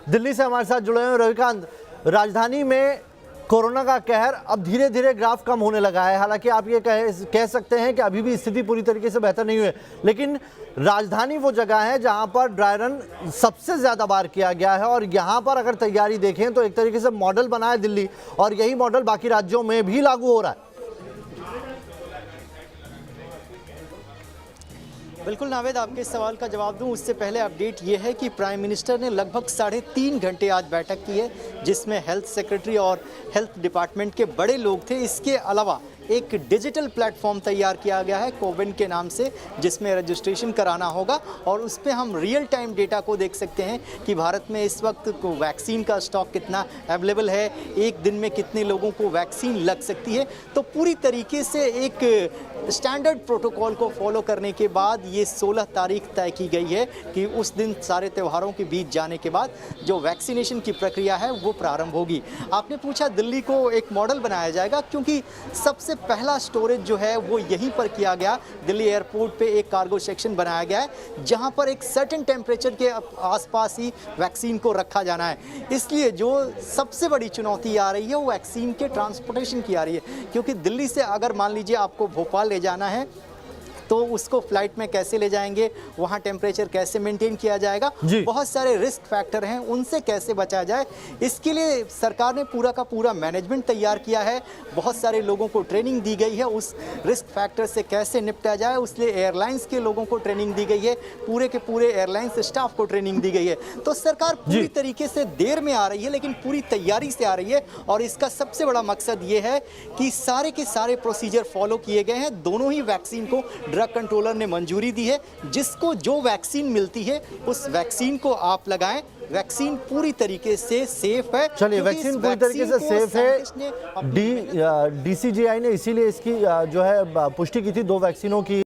दिल्ली से हमारे साथ जुड़े हैं रविकांत। राजधानी में कोरोना का कहर अब धीरे धीरे ग्राफ कम होने लगा है। हालांकि आप ये कह सकते हैं कि अभी भी स्थिति पूरी तरीके से बेहतर नहीं हुई है, लेकिन राजधानी वो जगह है जहां पर ड्राई रन सबसे ज़्यादा बार किया गया है। और यहां पर अगर तैयारी देखें तो एक तरीके से मॉडल बना है दिल्ली, और यही मॉडल बाकी राज्यों में भी लागू हो रहा है। बिल्कुल नावेद, आपके इस सवाल का जवाब दूं उससे पहले अपडेट ये है कि प्राइम मिनिस्टर ने लगभग 3.5 घंटे आज बैठक की है, जिसमें हेल्थ सेक्रेटरी और हेल्थ डिपार्टमेंट के बड़े लोग थे। इसके अलावा एक डिजिटल प्लेटफॉर्म तैयार किया गया है कोविन के नाम से, जिसमें रजिस्ट्रेशन कराना होगा और उस पर हम रियल टाइम डेटा को देख सकते हैं कि भारत में इस वक्त वैक्सीन का स्टॉक कितना अवेलेबल है, एक दिन में कितने लोगों को वैक्सीन लग सकती है। तो पूरी तरीके से एक स्टैंडर्ड प्रोटोकॉल को फॉलो करने के बाद ये 16 तारीख तय की गई है कि उस दिन सारे त्योहारों के बीच जाने के बाद जो वैक्सीनेशन की प्रक्रिया है वो प्रारंभ होगी। आपने पूछा दिल्ली को एक मॉडल बनाया जाएगा, क्योंकि सबसे पहला स्टोरेज जो है वो यहीं पर किया गया। दिल्ली एयरपोर्ट पे एक कार्गो सेक्शन बनाया गया है जहां पर एक सर्टेन टेम्परेचर के आसपास ही वैक्सीन को रखा जाना है। इसलिए जो सबसे बड़ी चुनौती आ रही है वो वैक्सीन के ट्रांसपोर्टेशन की आ रही है, क्योंकि दिल्ली से अगर मान लीजिए आपको भोपाल ले जाना है तो उसको फ्लाइट में कैसे ले जाएंगे, वहाँ टेम्परेचर कैसे मेंटेन किया जाएगा, बहुत सारे रिस्क फैक्टर हैं, उनसे कैसे बचा जाए। इसके लिए सरकार ने पूरा का पूरा मैनेजमेंट तैयार किया है। बहुत सारे लोगों को ट्रेनिंग दी गई है उस रिस्क फैक्टर से कैसे निपटा जाए। उसलिए एयरलाइंस के लोगों को ट्रेनिंग दी गई है, पूरे के पूरे एयरलाइंस स्टाफ को ट्रेनिंग दी गई है। तो सरकार पूरी तरीके से देर में आ रही है, लेकिन पूरी तैयारी से आ रही है। और इसका सबसे बड़ा मकसद ये है कि सारे के सारे प्रोसीजर फॉलो किए गए हैं। दोनों ही वैक्सीन को ड्रग कंट्रोलर ने मंजूरी दी है। जिसको जो वैक्सीन मिलती है उस वैक्सीन को आप लगाएं। वैक्सीन पूरी तरीके से सेफ है। चलिए, वैक्सीन पूरी तरीके से सेफ है। DCGI ने इसीलिए इसकी जो है पुष्टि की थी 2 वैक्सीनों की।